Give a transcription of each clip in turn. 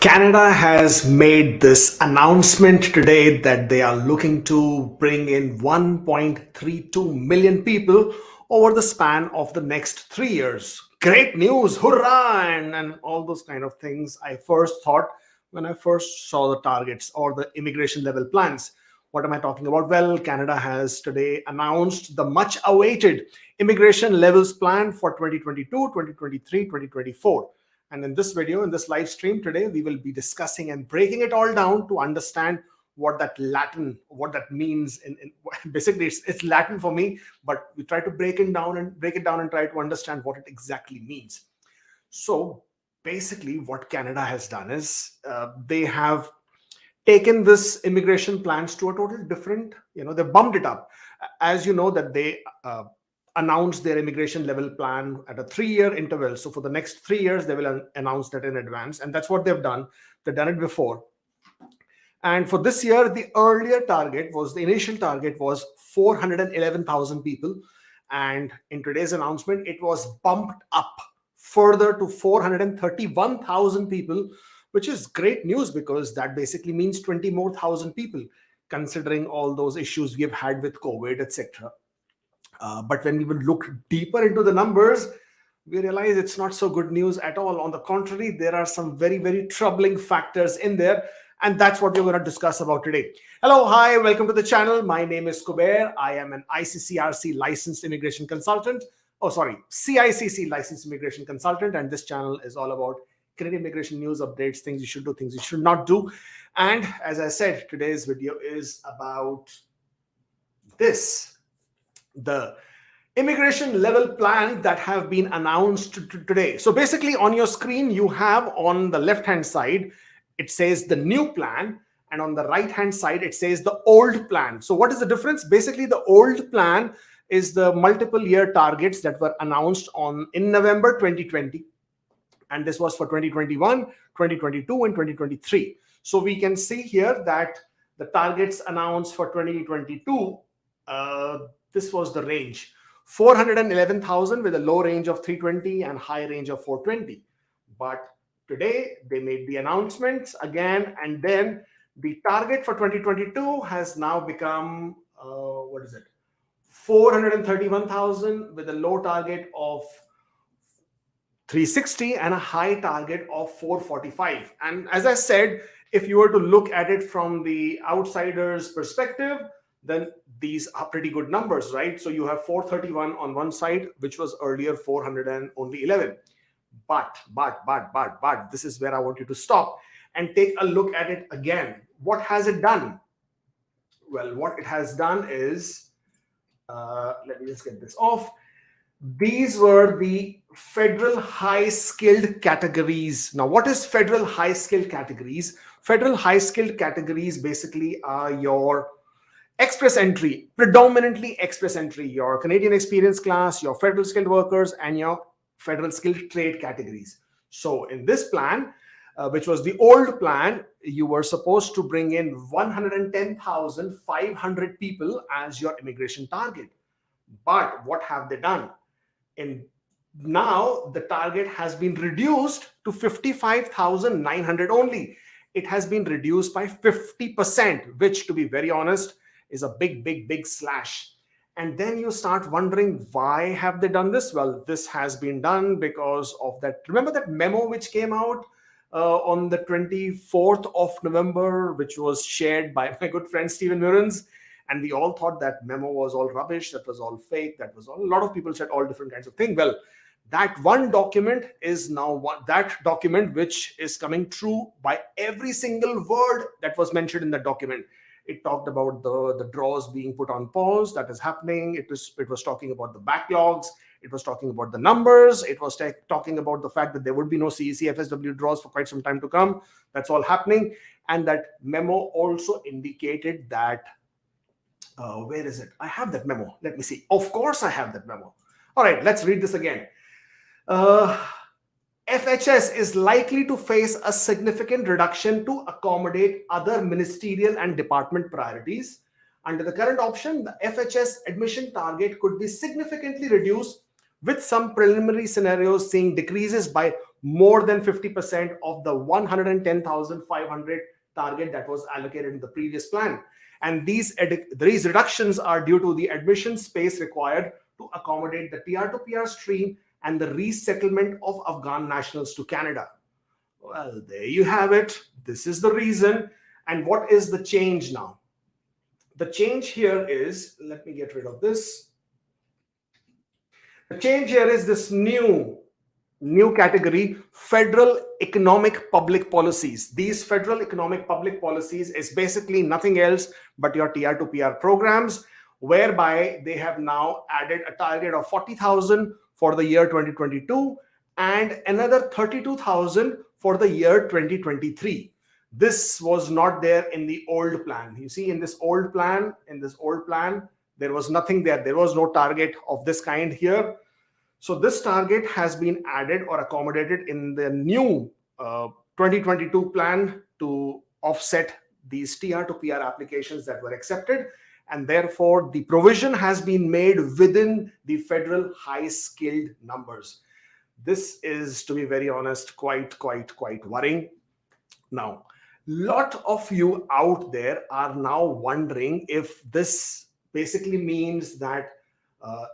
Canada has made this announcement today that they are looking to bring in 1.32 million people over the span of the next 3 years. Great news, hurrah, and all those kind of things. I first thought when I first saw the targets or the immigration level plans. What am I talking about? Well, Canada has today announced the much awaited immigration levels plan for 2022, 2023, 2024. And in this video, in this live stream today, we will be discussing and breaking it all down to understand what that means. Basically, it's Latin for me, but we try to break it down and try to understand what it exactly means. So basically, what Canada has done is they have taken this immigration plans to a total different, they bumped it up. As you know, that they announced their immigration level plan at a 3-year interval. So for the next 3 years, they will announce that in advance. And that's what they've done. They've done it before. And for this year, the initial target was 411,000 people. And in today's announcement, it was bumped up further to 431,000 people, which is great news because that basically means 20 more thousand people, considering all those issues we have had with COVID, etc. But when we will look deeper into the numbers, we realize it's not so good news at all. On the contrary, there are some very, very troubling factors in there. And that's what we're going to discuss about today. Hello, hi, welcome to the channel. My name is Kubeir. I am an ICCRC licensed immigration consultant. CICC licensed immigration consultant. And this channel is all about Canadian immigration news updates, things you should do, things you should not do. And as I said, today's video is about this. The immigration level plan that have been announced today. So basically on your screen, you have on the left-hand side, it says the new plan. And on the right-hand side, it says the old plan. So what is the difference? Basically, the old plan is the multiple year targets that were announced in November 2020. And this was for 2021, 2022, and 2023. So we can see here that the targets announced for 2022, this was the range, 411,000 with a low range of 320 and high range of 420. But today they made the announcements again, and then the target for 2022 has now become, 431,000 with a low target of 360 and a high target of 445. And as I said, if you were to look at it from the outsider's perspective, then these are pretty good numbers, right? So you have 431 on one side, which was earlier 411. But this is where I want you to stop and take a look at it again. What has it done? Well, what it has done is, let me just get this off. These were the federal high-skilled categories. Now, what is federal high-skilled categories? Federal high-skilled categories basically are your express entry, predominantly express entry, your Canadian experience class, your federal skilled workers, and your federal skilled trade categories. So in this plan, which was the old plan, you were supposed to bring in 110,500 people as your immigration target. But what have they done? And now the target has been reduced to 55,900 only. It has been reduced by 50%, which, to be very honest, is a big slash. And then you start wondering, why have they done this? Well, this has been done because of that. Remember that memo which came out on the 24th of November, which was shared by my good friend Stephen Murrens. And we all thought that memo was all rubbish, that was all fake, that was all, a lot of people said all different kinds of things. Well, that one document is now that document which is coming true by every single word that was mentioned in the document. It talked about the draws being put on pause. That is happening. It was talking about the backlogs. It was talking about the numbers. It was talking about the fact that there would be no CEC FSW draws for quite some time to come. That's all happening. And that memo also indicated that, where is it? I have that memo. Let me see. Of course, I have that memo. All right, let's read this again. FHS is likely to face a significant reduction to accommodate other ministerial and department priorities. Under the current option, the FHS admission target could be significantly reduced, with some preliminary scenarios seeing decreases by more than 50% of the 110,500 target that was allocated in the previous plan. And these reductions are due to the admission space required to accommodate the TR2PR stream and the resettlement of Afghan nationals to Canada. Well, there you have it. This is the reason. And what is the change now? The change here is, let me get rid of this. The change here is this new category, federal economic public policies. These federal economic public policies is basically nothing else but your TR2PR programs, whereby they have now added a target of 40,000 for the year 2022 and another 32,000 for the year 2023. This was not there in the old plan. You see, in this old plan, there was nothing there. There was no target of this kind here. So this target has been added or accommodated in the new 2022 plan to offset these TR2PR applications that were accepted. And therefore, the provision has been made within the federal high-skilled numbers. This is, to be very honest, quite worrying. Now, lot of you out there are now wondering if this basically means that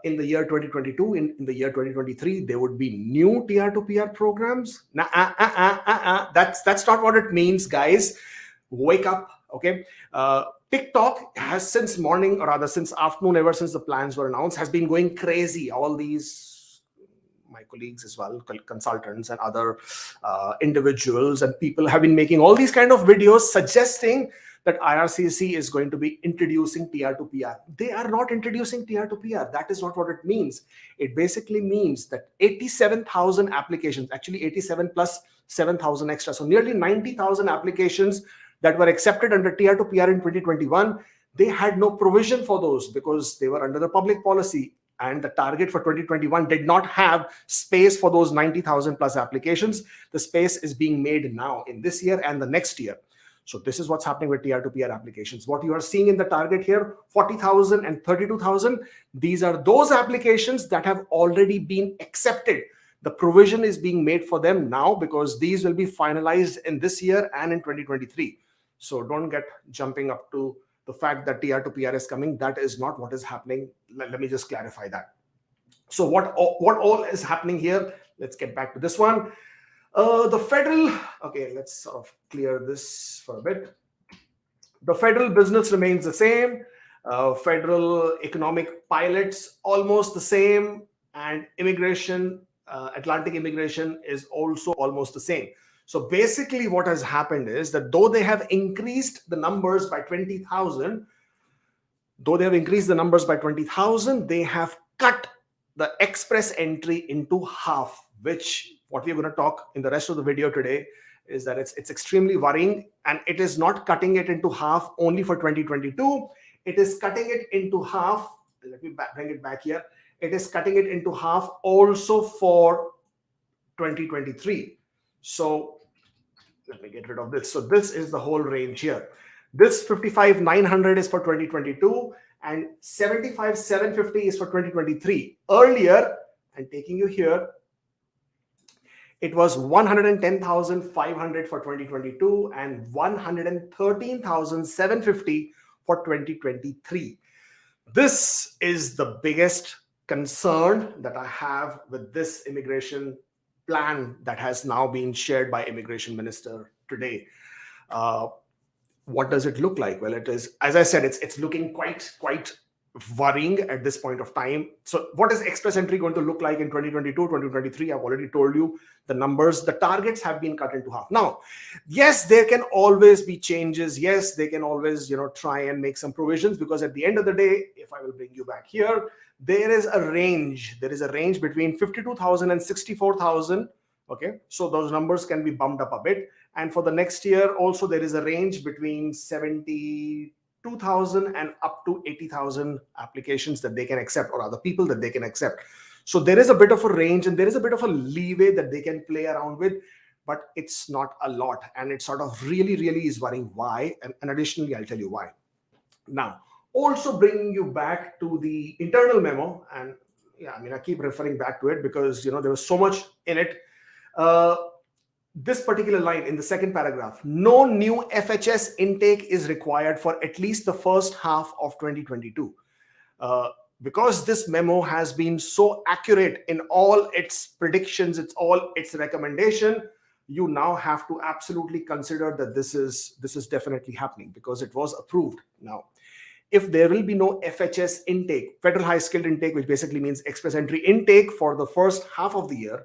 in the year 2022, in the year 2023, there would be new TR2PR programs. That's not what it means, guys. Wake up, okay? TikTok has since morning, or rather since afternoon, ever since the plans were announced, has been going crazy. All these, my colleagues as well, consultants and other individuals and people have been making all these kind of videos suggesting that IRCC is going to be introducing TR2PR. They are not introducing TR2PR. That is not what it means. It basically means that 87,000 applications, actually 87 plus 7,000 extra, so nearly 90,000 applications that were accepted under TR2PR in 2021, they had no provision for those because they were under the public policy. And the target for 2021 did not have space for those 90,000 plus applications. The space is being made now in this year and the next year. So this is what's happening with TR2PR applications. What you are seeing in the target here, 40,000 and 32,000, these are those applications that have already been accepted. The provision is being made for them now because these will be finalized in this year and in 2023. So don't get jumping up to the fact that TR2PR is coming. That is not what is happening. Let me just clarify that. So what all is happening here? Let's get back to this one. The federal, okay, let's sort of clear this for a bit. The federal business remains the same. Federal economic pilots almost the same, and immigration, Atlantic immigration is also almost the same. So basically what has happened is that though they have increased the numbers by 20,000, they have cut the express entry into half, which what we're going to talk in the rest of the video today is that it's extremely worrying, and it is not cutting it into half only for 2022. It is cutting it into half. Let me bring it back here. It is cutting it into half also for 2023. So let me get rid of this. So this is the whole range here. This 55,900 is for 2022 and 75,750 is for 2023. Earlier, I'm taking you here, it was 110,500 for 2022 and 113,750 for 2023. This is the biggest concern that I have with this immigration plan that has now been shared by Immigration Minister today. What does it look like? Well, it is, as I said, it's looking quite worrying at this point of time. So what is express entry going to look like in 2022, 2023? I've already told you the numbers. The targets have been cut into half. Now, yes, there can always be changes. Yes, they can always, try and make some provisions, because at the end of the day, if I will bring you back here, there is a range. There is a range between 52,000 and 64,000. Okay, so those numbers can be bumped up a bit. And for the next year also, there is a range between 72,000 and up to 80,000 applications that they can accept, or other people that they can accept. So there is a bit of a range and there is a bit of a leeway that they can play around with, but it's not a lot. And it sort of really is worrying. Why? And additionally, I'll tell you why. Now, also bringing you back to the internal memo, and yeah, I mean, I keep referring back to it because, there was so much in it. Uh, this particular line in the second paragraph: no new FHS intake is required for at least the first half of 2022. Uh, because this memo has been so accurate in all its predictions, it's all its recommendation, you now have to absolutely consider that this is definitely happening because it was approved. Now, if there will be no FHS intake, federal high skilled intake, which basically means express entry intake for the first half of the year,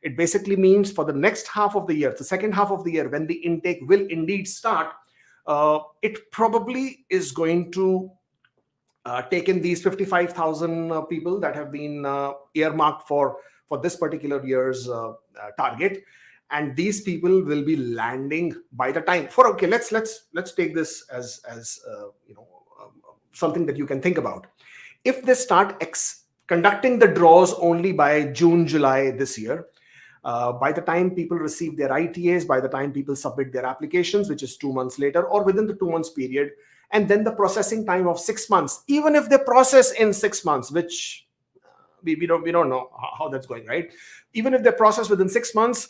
it basically means for the next half of the year, the second half of the year, when the intake will indeed start, it probably is going to take in these 55,000 people that have been earmarked for this particular year's target, and these people will be landing by the time for okay. Let's take this as something that you can think about. If they start conducting the draws only by June, July this year, by the time people receive their ITAs, by the time people submit their applications, which is 2 months later, or within the 2 months period, and then the processing time of 6 months, even if they process in 6 months, which we don't know how that's going, right? Even if they process within 6 months,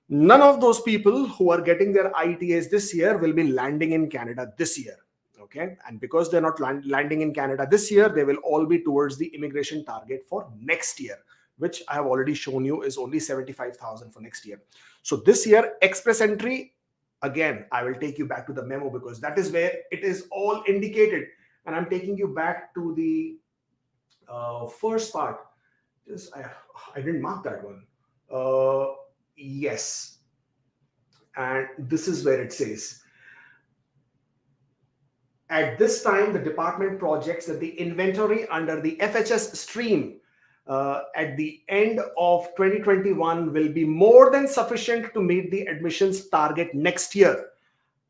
none of those people who are getting their ITAs this year will be landing in Canada this year. Okay, and because they're not landing in Canada this year, they will all be towards the immigration target for next year, which I have already shown you is only 75,000 for next year. So this year, express entry, again, I will take you back to the memo because that is where it is all indicated. And I'm taking you back to the first part. I didn't mark that one. Yes. And this is where it says, at this time, the department projects that the inventory under the FHS stream at the end of 2021 will be more than sufficient to meet the admissions target next year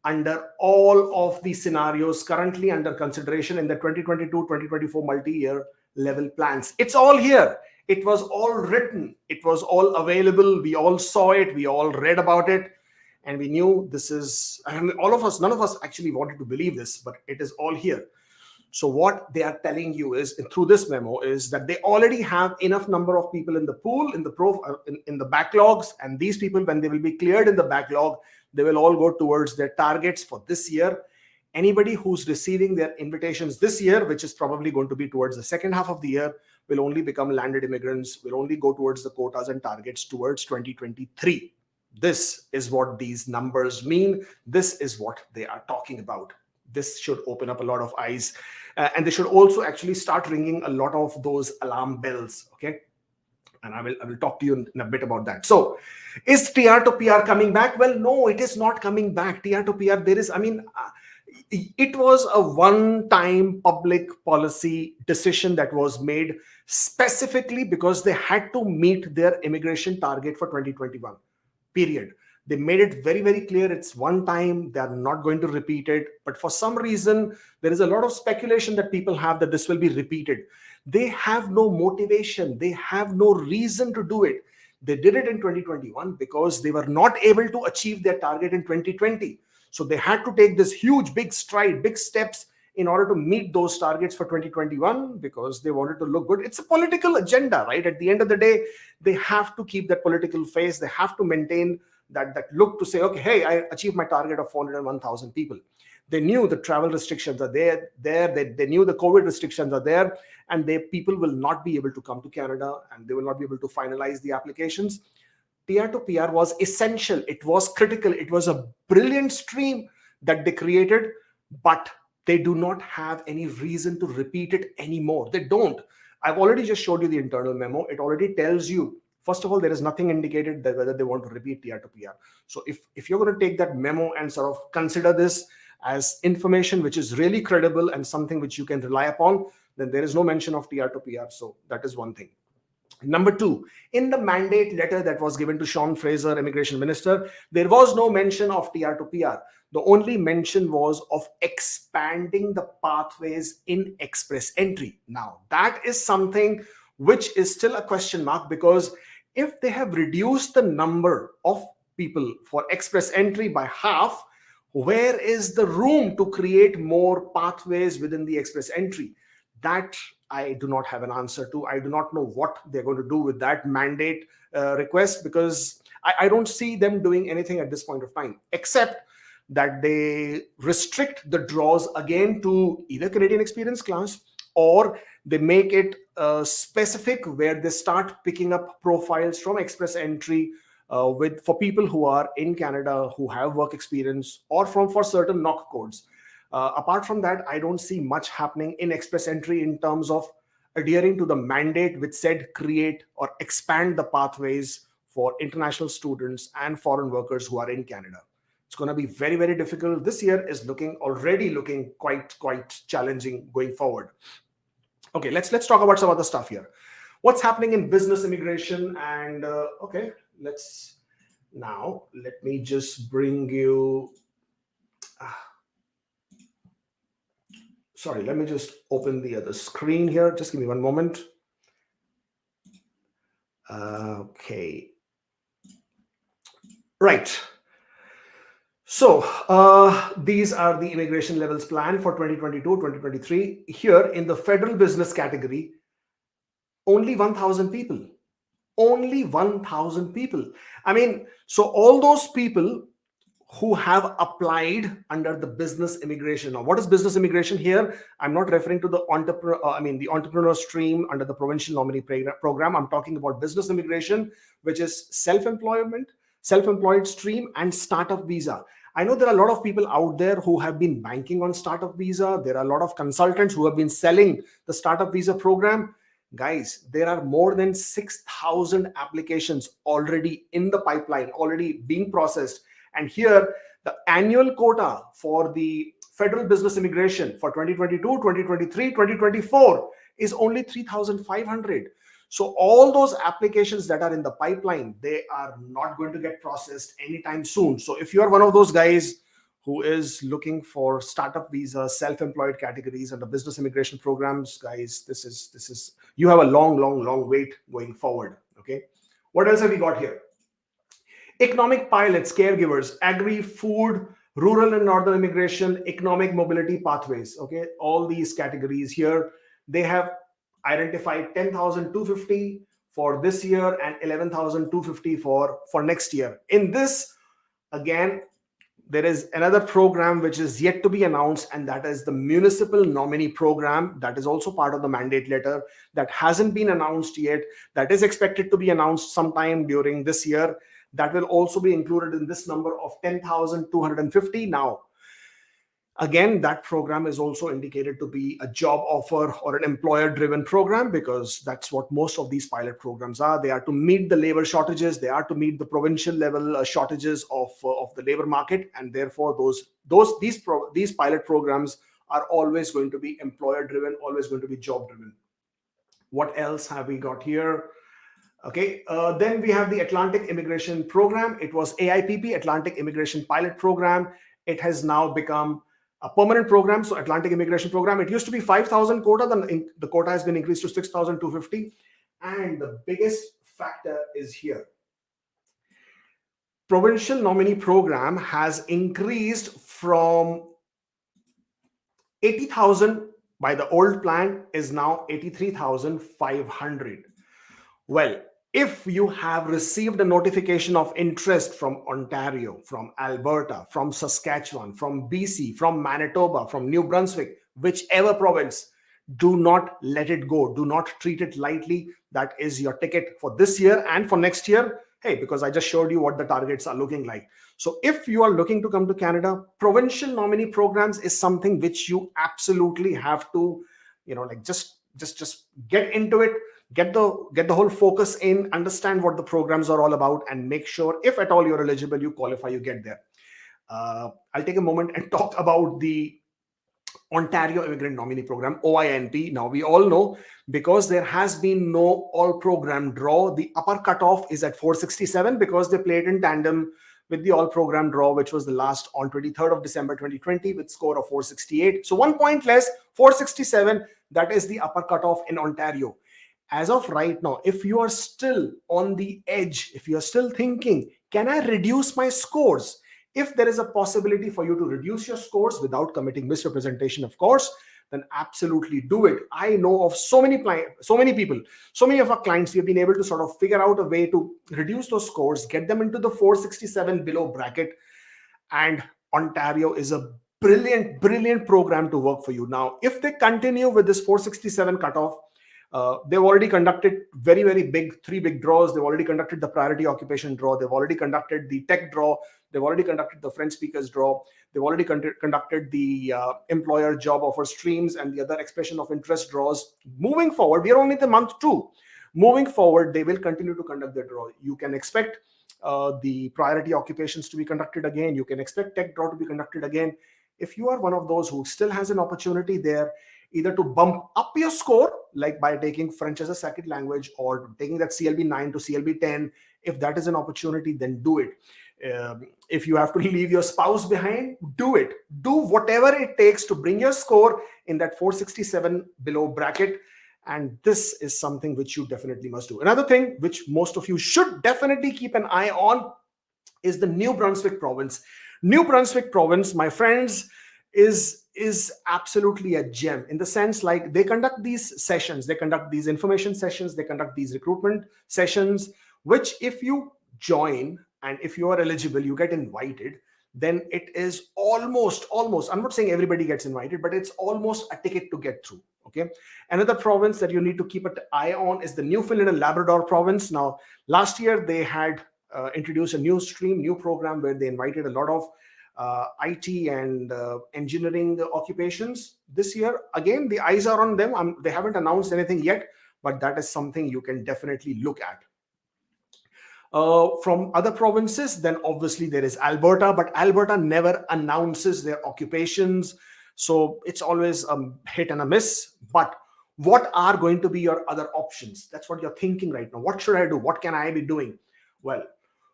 under all of the scenarios currently under consideration in the 2022-2024 multi-year level plans. It's all here. It was all written. It was all available. We all saw it. We all read about it. And we knew this is, I mean, all of us, none of us actually wanted to believe this, but it is all here. So what they are telling you is, through this memo, is that they already have enough number of people in the pool, in the backlogs, and these people, when they will be cleared in the backlog, they will all go towards their targets for this year. Anybody who's receiving their invitations this year, which is probably going to be towards the second half of the year, will only become landed immigrants, will only go towards the quotas and targets towards 2023. This is what these numbers mean. This is what they are talking about. This should open up a lot of eyes. And they should also actually start ringing a lot of those alarm bells. Okay. And I will talk to you in a bit about that. So is TR to PR coming back? Well, no, it is not coming back. TR to PR, it was a one-time public policy decision that was made specifically because they had to meet their immigration target for 2021. Period. They made it very clear it's one time. They are not going to repeat it. But for some reason, there is a lot of speculation that people have that this will be repeated. They have no motivation. They have no reason to do it. They did it in 2021 because they were not able to achieve their target in 2020. So they had to take this huge, big stride, big steps in order to meet those targets for 2021 because they wanted to look good. It's a political agenda, right? At the end of the day, they have to keep that political face. They have to maintain that look to say, okay, hey, I achieved my target of 401,000 people. They knew the travel restrictions are there. They knew the COVID restrictions are there, and people will not be able to come to Canada, and they will not be able to finalize the applications. TR to PR was essential. It was critical. It was a brilliant stream that they created, but they do not have any reason to repeat it anymore. They don't. I've already just showed you the internal memo. It already tells you, first of all, there is nothing indicated that whether they want to repeat TR to PR. So if you're going to take that memo and sort of consider this as information which is really credible and something which you can rely upon, then there is no mention of TR to PR. So that is one thing. Number two, in the mandate letter that was given to Sean Fraser, Immigration Minister, there was no mention of TR to PR. The only mention was of expanding the pathways in express entry. Now, that is something which is still a question mark, because if they have reduced the number of people for express entry by half, where is the room to create more pathways within the express entry? That I do not have an answer to. I do not know what they're going to do with that mandate request, because I don't see them doing anything at this point of time, except that they restrict the draws again to either Canadian experience class, or they make it specific where they start picking up profiles from express entry with for people who are in Canada who have work experience, or for certain knock codes. Apart from that, I don't see much happening in express entry in terms of adhering to the mandate which said create or expand the pathways for international students and foreign workers who are in Canada. It's going to be very, very difficult. This year is already looking quite challenging going forward. Okay, let's talk about some other stuff here. What's happening in business immigration? And okay, let me just bring you. Sorry, let me just open the other screen here. Just give me one moment. Okay. Right. So these are the immigration levels plan for 2022-2023. Here in the federal business category, only 1,000 people. Only 1,000 people. I mean, so all those people who have applied under the business immigration. Now, what is business immigration here? I'm not referring to the entrepreneur stream under the provincial nominee program. I'm talking about business immigration, which is self-employed stream and startup visa. I know there are a lot of people out there who have been banking on startup visa. There are a lot of consultants who have been selling the startup visa program. Guys, there are more than 6,000 applications already in the pipeline, already being processed. And here, the annual quota for the federal business immigration for 2022, 2023, 2024 is only 3,500. So all those applications that are in the pipeline, they are not going to get processed anytime soon. So if you are one of those guys who is looking for startup visa, self-employed categories and the business immigration programs, guys, this is you have a long wait going forward. Okay, what else have we got here? Economic pilots, caregivers, agri, food, rural and northern immigration, economic mobility pathways. Okay, all these categories here, they have identified 10,250 for this year and 11,250 for next year. In this, again, there is another program which is yet to be announced, and that is the municipal nominee program. That is also part of the mandate letter that hasn't been announced yet. That is expected to be announced sometime during this year. That will also be included in this number of 10,250. Now, again, that program is also indicated to be a job offer or an employer-driven program, because that's what most of these pilot programs are. They are to meet the labor shortages. They are to meet the provincial level shortages of the labor market, and therefore these pilot programs are always going to be employer-driven, always going to be job-driven. What else have we got here? Okay, then we have the Atlantic Immigration Program. It was AIPP, Atlantic Immigration Pilot Program. It has now become a permanent program. So Atlantic Immigration Program, it used to be 5,000 quota. The quota has been increased to 6,250. And the biggest factor is here. Provincial nominee program has increased from 80,000 by the old plan is now 83,500. Well, if you have received a notification of interest from Ontario, from Alberta, from Saskatchewan, from BC, from Manitoba, from New Brunswick, whichever province, do not let it go. Do not treat it lightly. That is your ticket for this year and for next year. Hey, because I just showed you what the targets are looking like. So if you are looking to come to Canada, provincial nominee programs is something which you absolutely have to, just get into it. Get the whole focus in, understand what the programs are all about, and make sure if at all you're eligible, you qualify, you get there. I'll take a moment and talk about the Ontario Immigrant Nominee Program, OINP. Now, we all know, because there has been no all program draw, the upper cutoff is at 467 because they played in tandem with the all program draw, which was the last on 23rd of December 2020 with score of 468. So 1 point less, 467, that is the upper cutoff in Ontario. as of right now, if you are still on the edge, if you are still thinking, can I reduce my scores? If there is a possibility for you to reduce your scores without committing misrepresentation, of course, then absolutely do it. I know of so many people, so many of our clients, we have been able to sort of figure out a way to reduce those scores, get them into the 467 below bracket, and Ontario is a brilliant program to work for you. Now, if they continue with this 467 cutoff, they've already conducted very big, three big draws. They've already conducted the priority occupation draw. They've already conducted the tech draw. They've already conducted the French speakers draw. They've already conducted the employer job offer streams and the other expression of interest draws. Moving forward, we are only in the month 2. Moving forward, they will continue to conduct the draw. You can expect the priority occupations to be conducted again. You can expect tech draw to be conducted again. If you are one of those who still has an opportunity there, either to bump up your score, like by taking French as a second language or taking that CLB 9 to CLB 10, if that is an opportunity, then do it. If you have to leave your spouse behind, do it. Do whatever it takes to bring your score in that 467 below bracket. And this is something which you definitely must do. Another thing which most of you should definitely keep an eye on is the New Brunswick province. New Brunswick province, my friends, is absolutely a gem, in the sense like they conduct these sessions, they conduct these information sessions, they conduct these recruitment sessions, which if you join and if you are eligible, you get invited, then it is almost, I'm not saying everybody gets invited, but it's almost a ticket to get through. Okay. Another province that you need to keep an eye on is the Newfoundland and Labrador province. Now, last year they had introduced a new stream, new program where they invited a lot of IT and engineering occupations. This year, again, the eyes are on them. They haven't announced anything yet, but that is something you can definitely look at. From other provinces, then obviously there is Alberta, but Alberta never announces their occupations. So it's always a hit and a miss. But what are going to be your other options? That's what you're thinking right now. What should I do? What can I be doing? Well,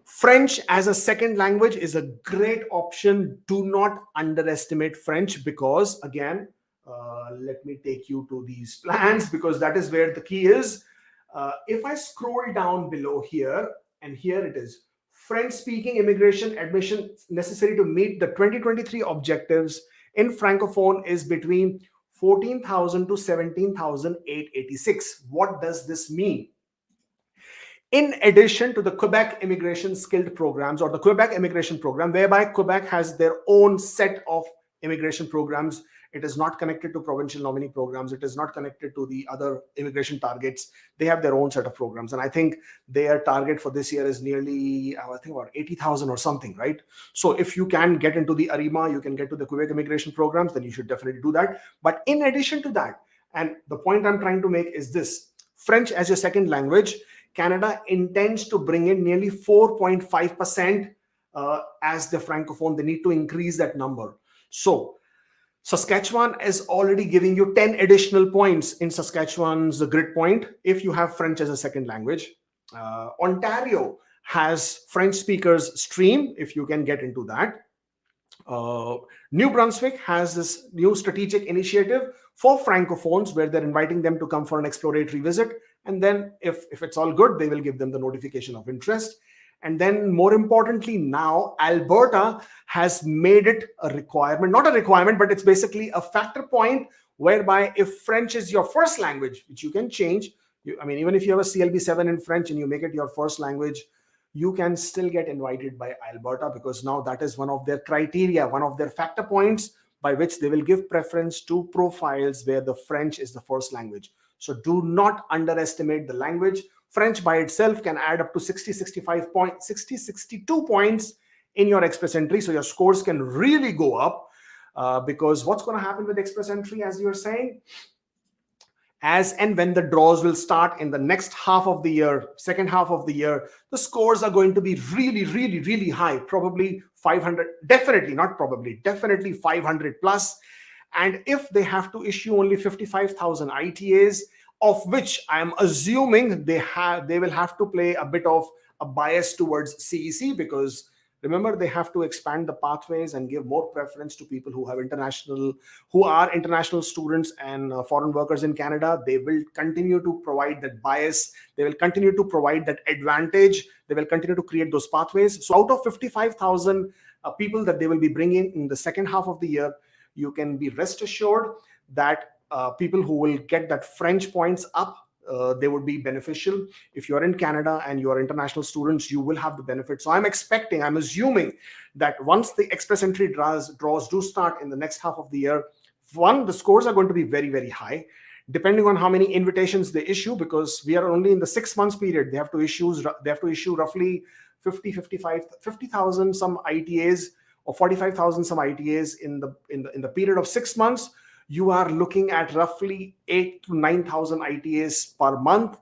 French as a second language is a great option. Do not underestimate French, because again, let me take you to these plans, because that is where the key is. If I scroll down below here, and here it is, French speaking immigration admission necessary to meet the 2023 objectives in Francophone is between 14,000 to 17,886. What does this mean? In addition to the Quebec immigration skilled programs, or the Quebec immigration program, whereby Quebec has their own set of immigration programs. It is not connected to provincial nominee programs. It is not connected to the other immigration targets. They have their own set of programs. And I think their target for this year is nearly, I think about 80,000 or something, right? So if you can get into the ARIMA, you can get to the Quebec immigration programs, then you should definitely do that. But in addition to that, and the point I'm trying to make is this: French as your second language, Canada intends to bring in nearly 4.5% as the Francophone. They need to increase that number. So Saskatchewan is already giving you 10 additional points in Saskatchewan's grid point if you have French as a second language. Ontario has French speakers stream if you can get into that. New Brunswick has this new strategic initiative for Francophones where they're inviting them to come for an exploratory visit. And then if it's all good, they will give them the notification of interest. And then more importantly, now Alberta has made it a requirement, not a requirement, but it's basically a factor point whereby if French is your first language, which you can change, even if you have a CLB 7 in French and you make it your first language, you can still get invited by Alberta, because now that is one of their criteria, one of their factor points by which they will give preference to profiles where the French is the first language. So do not underestimate the language. French by itself can add up to 62 points in your express entry. So your scores can really go up because what's going to happen with express entry, as you're saying, as and when the draws will start in the next half of the year, second half of the year, the scores are going to be really high, probably 500, definitely 500 plus. And if they have to issue only 55,000 ITAs, of which I am assuming they will have to play a bit of a bias towards CEC, because Remember, they have to expand the pathways and give more preference to people who are international students and foreign workers in Canada. They will continue to provide that bias. They will continue to provide that advantage. They will continue to create those pathways. So out of 55,000 people that they will be bringing in the second half of the year, you can be rest assured that people who will get that French points up, they would be beneficial. If you're in Canada and you are international students, you will have the benefit. So I'm assuming that once the express entry draws do start in the next half of the year, one, the scores are going to be very, very high, depending on how many invitations they issue, because we are only in the 6 months period. They have to issue roughly 50,000 some ITAs, or 45,000 some ITAs in the period of 6 months. You are looking at roughly 8 to 9,000 ITAs per month,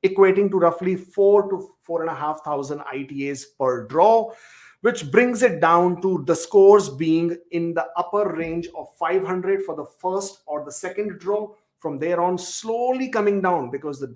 equating to roughly 4 to 4,500 ITAs per draw, which brings it down to the scores being in the upper range of 500 for the first or the second draw. From there on, slowly coming down, because the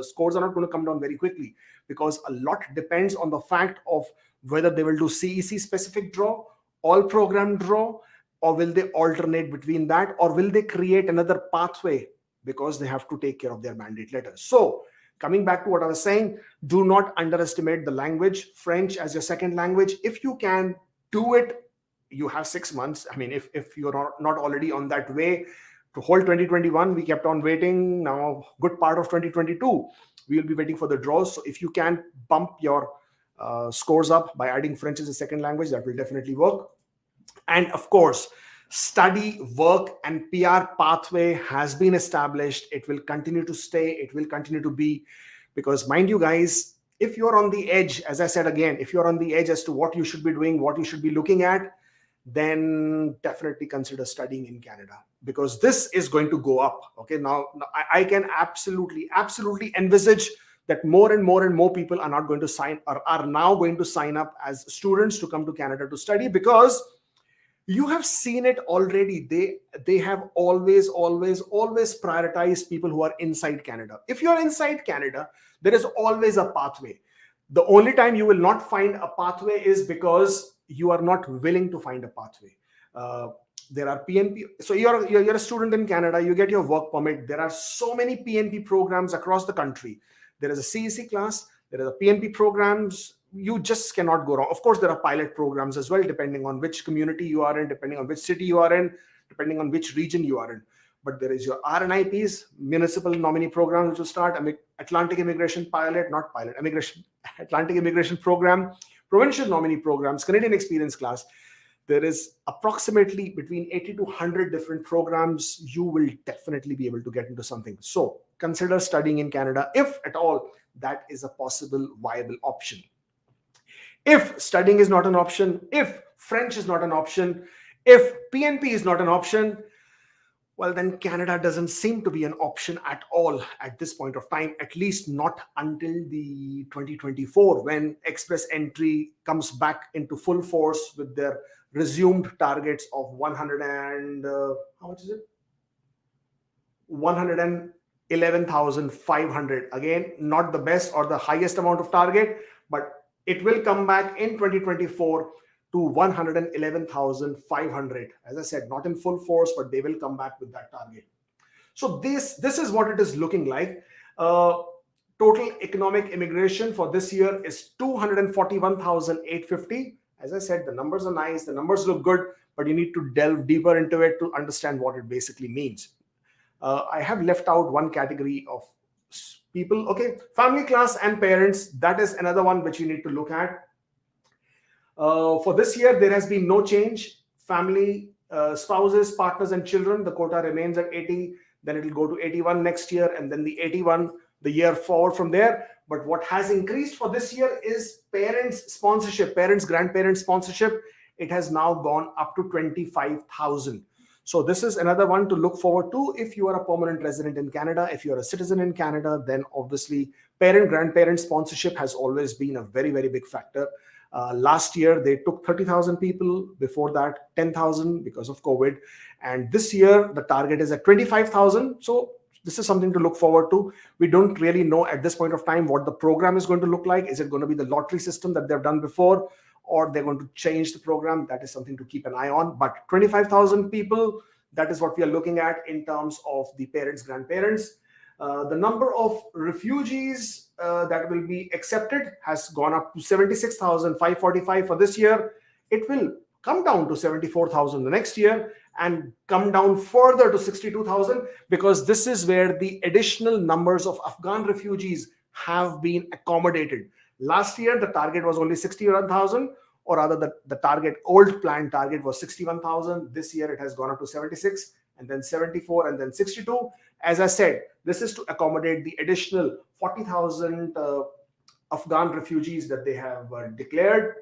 scores are not going to come down very quickly, because a lot depends on the fact of whether they will do CEC specific draw, all program draw, or will they alternate between that, or will they create another pathway, because they have to take care of their mandate letters. So coming back to what I was saying, do not underestimate the language, French as your second language. If you can do it, you have 6 months. I mean, if you're not already on that way to hold 2021, we kept on waiting. Now, good part of 2022, we will be waiting for the draws. So if you can bump your scores up by adding French as a second language, that will definitely work. And of course, study, work, and PR pathway has been established. It will continue to stay. It will continue to be, because mind you guys, if you're on the edge, as I said again, if you're on the edge as to what you should be doing, what you should be looking at, then definitely consider studying in Canada, because this is going to go up. Okay, now I can absolutely envisage that more and more people are not going to sign, or are now going to sign up as students to come to Canada to study, because you have seen it already. They have always prioritized people who are inside Canada. If you're inside Canada, there is always a pathway. The only time you will not find a pathway is because you are not willing to find a pathway. There are PNP. So you're a student in Canada, you get your work permit. There are so many PNP programs across the country. There is a CEC class, there are the PNP programs. You just cannot go wrong. Of course, there are pilot programs as well, depending on which community you are in, depending on which city you are in, depending on which region you are in. But there is your RNIPs, municipal nominee program, which will start. Atlantic Immigration Pilot, not pilot, Atlantic Immigration Program, provincial nominee programs, Canadian Experience Class. There is approximately between 80 to 100 different programs. You will definitely be able to get into something. So consider studying in Canada, if at all that is a possible viable option. If studying is not an option, if French is not an option, if PNP is not an option, well, then Canada doesn't seem to be an option at all at this point of time, at least not until the 2024, when express entry comes back into full force with their resumed targets of 100 and how much is it? 111,500. Again, not the best or the highest amount of target, but it will come back in 2024 to 111,500. As I said, not in full force, but they will come back with that target. So this is what it is looking like. Total economic immigration for this year is 241,850. As I said, the numbers are nice, the numbers look good, but you need to delve deeper into it to understand what it basically means. I have left out one category of people. Okay, family, class, and parents. That is another one which you need to look at. For this year, there has been no change. Family, spouses, partners, and children, the quota remains at 80. Then it will go to 81 next year, and then the 81 the year forward from there. But what has increased for this year is parents' sponsorship, parents, grandparents' sponsorship. It has now gone up to 25,000. So this is another one to look forward to. If you are a permanent resident in Canada, if you're a citizen in Canada, then obviously parent, grandparent sponsorship has always been a very, very big factor. Last year, they took 30,000 people. Before that, 10,000 because of COVID. And this year, the target is at 25,000. So this is something to look forward to. We don't really know at this point of time what the program is going to look like. Is it going to be the lottery system that they've done before? or they're going to change the program. That is something to keep an eye on. But 25,000 people, that is what we are looking at in terms of the parents, grandparents. The number of refugees that will be accepted has gone up to 76,545 for this year. It will come down to 74,000 the next year and come down further to 62,000, because this is where the additional numbers of Afghan refugees have been accommodated. Last year, the target was only 61,000, or rather the target, old plan target was 61,000. This year it has gone up to 76, and then 74, and then 62. As I said, this is to accommodate the additional 40,000 Afghan refugees that they have declared.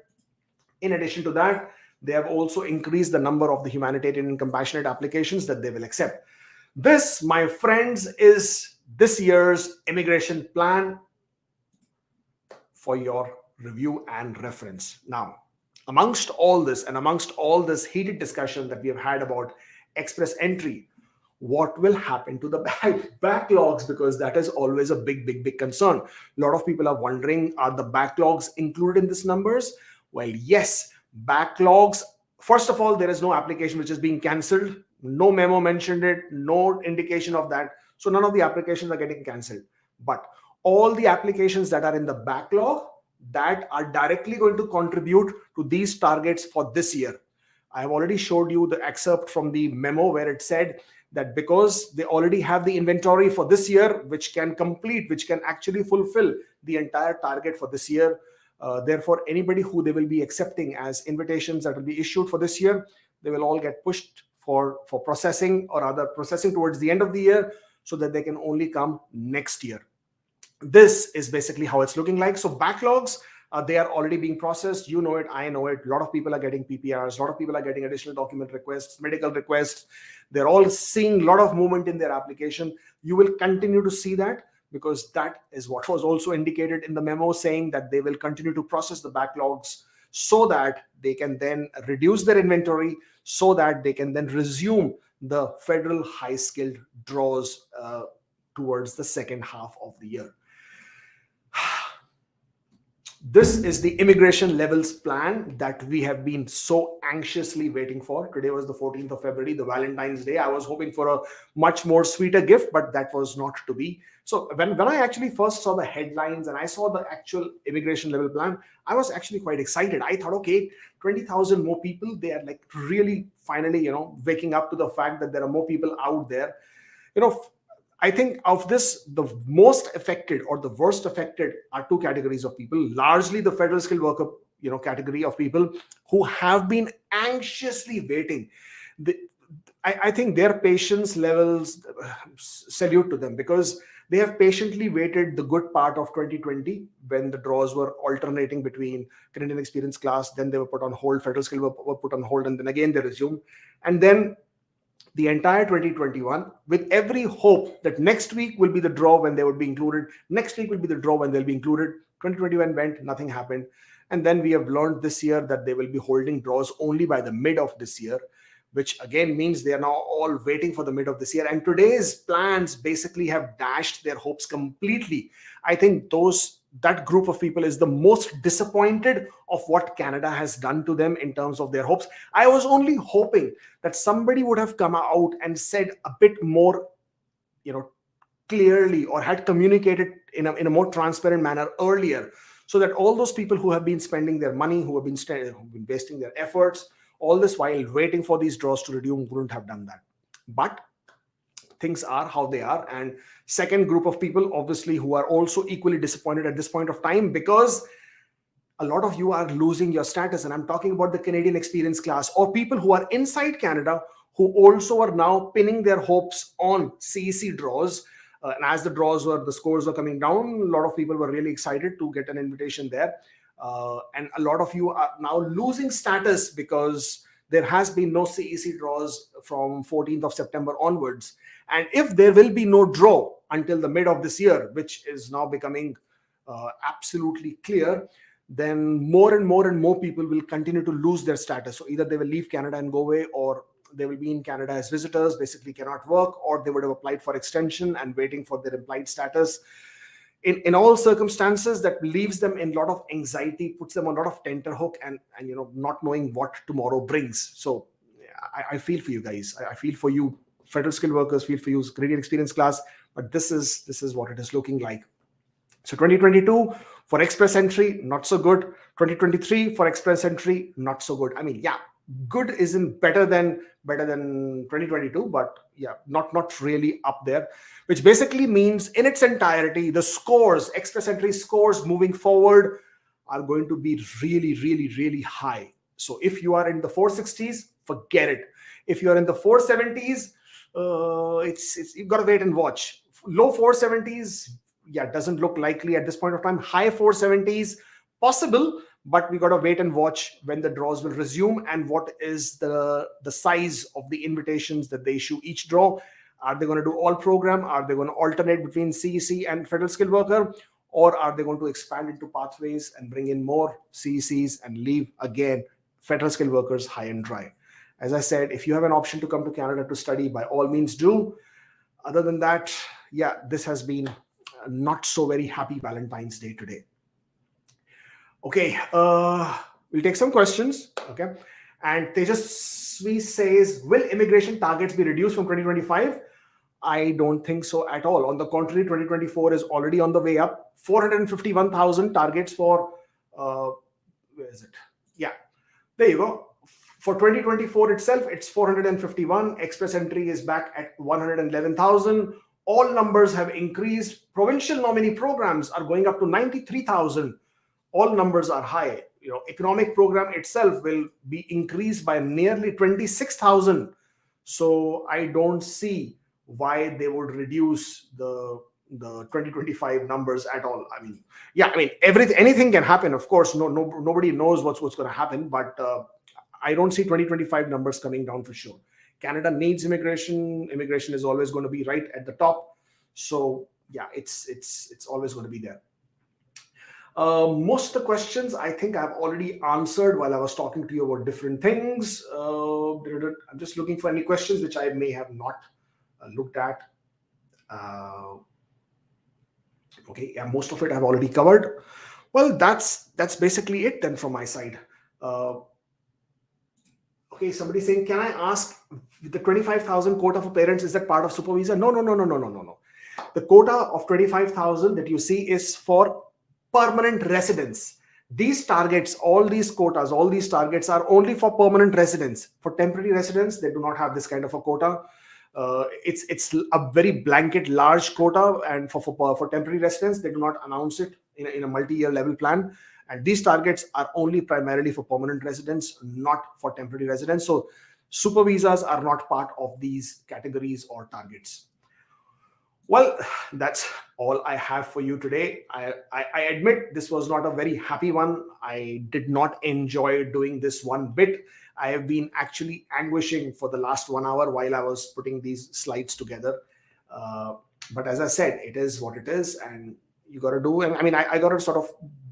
In addition to that, they have also increased the number of the humanitarian and compassionate applications that they will accept. This, my friends, is this year's immigration plan for your review and reference. Now, amongst all this and amongst all this heated discussion that we have had about express entry, what will happen to the backlogs? Because that is always a big concern. A lot of people are wondering, are the backlogs included in these numbers? Well, yes, backlogs. First of all, there is no application which is being cancelled. No memo mentioned it, no indication of that. So none of the applications are getting cancelled. But all the applications that are in the backlog that are directly going to contribute to these targets for this year. I have already showed you the excerpt from the memo where it said that because they already have the inventory for this year, which can actually fulfill the entire target for this year. Therefore, anybody who they will be accepting as invitations that will be issued for this year, they will all get pushed for processing, or rather processing towards the end of the year, so that they can only come next year. This is basically how it's looking like. So backlogs, they are already being processed. You know it, I know it. A lot of people are getting PPRs. A lot of people are getting additional document requests, medical requests. They're all seeing a lot of movement in their application. You will continue to see that, because that is what was also indicated in the memo, saying that they will continue to process the backlogs so that they can then reduce their inventory, so that they can then resume the federal high-skilled draws towards the second half of the year. This is the immigration levels plan that we have been so anxiously waiting for. Today was the 14th of February, the Valentine's Day. I was hoping for a much more sweeter gift, but that was not to be. So when I actually first saw the headlines and I saw the actual immigration level plan, I was actually quite excited. I thought, okay, 20,000 more people. They are like really finally, waking up to the fact that there are more people out there. I think of this, the most affected or the worst affected are two categories of people, largely the federal skilled worker, category of people who have been anxiously waiting. I think their patience levels, salute to them, because they have patiently waited the good part of 2020 when the draws were alternating between Canadian experience class, then they were put on hold, federal skill were put on hold, and then again they resumed. And then the entire 2021, with every hope that next week will be the draw when they would be included, next week will be the draw when they'll be included. 2021 went, nothing happened. And then we have learned this year that they will be holding draws only by the mid of this year, which again means they are now all waiting for the mid of this year. And today's plans basically have dashed their hopes completely. I think that group of people is the most disappointed of what Canada has done to them in terms of their hopes. I was only hoping that somebody would have come out and said a bit more, clearly, or had communicated in a more transparent manner earlier, so that all those people who have been spending their money, who have been wasting their efforts, all this while waiting for these draws to resume, wouldn't have done that. But things are how they are. And second group of people, obviously, who are also equally disappointed at this point of time, because a lot of you are losing your status. And I'm talking about the Canadian experience class, or people who are inside Canada who also are now pinning their hopes on CEC draws. And as the scores were coming down, a lot of people were really excited to get an invitation there. And a lot of you are now losing status because there has been no CEC draws from 14th of September onwards. And if there will be no draw until the mid of this year, which is now becoming absolutely clear, then more and more people will continue to lose their status. So either they will leave Canada and go away, or they will be in Canada as visitors, basically cannot work, or they would have applied for extension and waiting for their implied status. in all circumstances, that leaves them in a lot of anxiety, puts them on a lot of tenterhook, and not knowing what tomorrow brings. So I feel for you guys. I feel for you, federal skilled workers. Feel for you, Canadian experience class. But this is what it is looking like. So 2022 for express entry, not so good. 2023 for express entry, not so good. I mean, yeah, good isn't better than 2022, but yeah, not really up there. Which basically means in its entirety, the scores, express entry scores moving forward, are going to be really, really, really high. So if you are in the 460s, forget it. If you are in the 470s, it's you've got to wait and watch. Low 470s, yeah, doesn't look likely at this point of time. High 470s, possible, but we got to wait and watch when the draws will resume and what is the size of the invitations that they issue each draw. Are they going to do all program? Are they going to alternate between CEC and federal skilled worker? Or are they going to expand into pathways and bring in more CECs and leave again federal skilled workers high and dry? As I said, if you have an option to come to Canada to study, by all means do. Other than that, yeah, this has been not so very happy Valentine's Day today. Okay, we'll take some questions. Okay, and Tejasvi says, will immigration targets be reduced from 2025? I don't think so at all. On the contrary, 2024 is already on the way up. 451,000 targets for, where is it? Yeah, there you go. For 2024 itself, it's 451. Express entry is back at 111,000. All numbers have increased. Provincial nominee programs are going up to 93,000. All numbers are high. Economic program itself will be increased by nearly 26,000. So I don't see why they would reduce the 2025 numbers at all. I mean, yeah, anything can happen. Of course, nobody knows what's going to happen, but I don't see 2025 numbers coming down for sure. Canada needs immigration. Immigration is always going to be right at the top. So yeah, it's always going to be there. Most of the questions I think I've already answered while I was talking to you about different things. I'm just looking for any questions which I may have not looked at. Okay, yeah, most of it I've already covered. Well, that's basically it then from my side. Okay, somebody saying, can I ask, the 25,000 quota for parents, is that part of super visa? No. The quota of 25,000 that you see is for permanent residents. These targets, all these quotas, all these targets are only for permanent residents. For temporary residents, they do not have this kind of a quota. It's a very blanket, large quota, and for temporary residents, they do not announce it in a multi-year level plan. And these targets are only primarily for permanent residents, not for temporary residents. So super visas are not part of these categories or targets. Well, that's all I have for you today. I admit this was not a very happy one. I did not enjoy doing this one bit. I have been actually anguishing for the last 1 hour while I was putting these slides together. But as I said, it is what it is, and you got to do. I got to sort of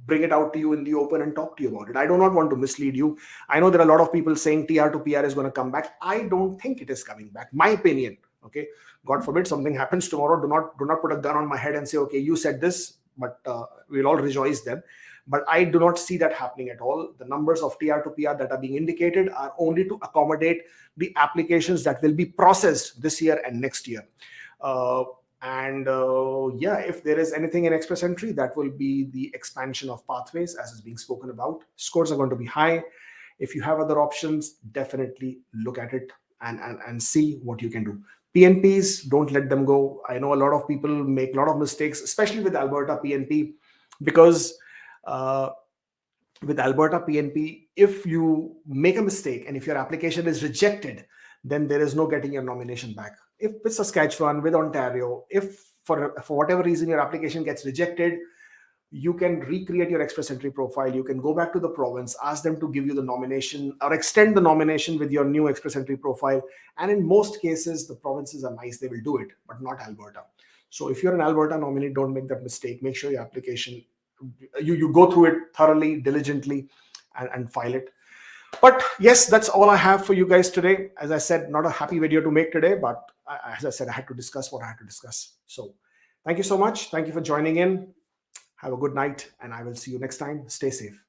bring it out to you in the open and talk to you about it. I do not want to mislead you. I know there are a lot of people saying TR2PR is going to come back. I don't think it is coming back. My opinion. Okay, God forbid something happens tomorrow. Do not put a gun on my head and say, okay, you said this, but we'll all rejoice then. But I do not see that happening at all. The numbers of TR2PR that are being indicated are only to accommodate the applications that will be processed this year and next year. Yeah, if there is anything in express entry, that will be the expansion of pathways as is being spoken about. Scores are going to be high. If you have other options, definitely look at it and see what you can do. PNPs, don't let them go. I know a lot of people make a lot of mistakes, especially with Alberta PNP, because with Alberta PNP, if you make a mistake and if your application is rejected, then there is no getting your nomination back. If with Saskatchewan, with Ontario, if for whatever reason your application gets rejected, you can recreate your express entry profile. You can go back to the province, ask them to give you the nomination or extend the nomination with your new express entry profile. And in most cases, the provinces are nice. They will do it, but not Alberta. So if you're an Alberta nominee, don't make that mistake. Make sure your application, you go through it thoroughly, diligently, and file it. But yes, that's all I have for you guys today. As I said, not a happy video to make today, but as I said, I had to discuss what I had to discuss. So thank you so much. Thank you for joining in. Have a good night, and I will see you next time. Stay safe.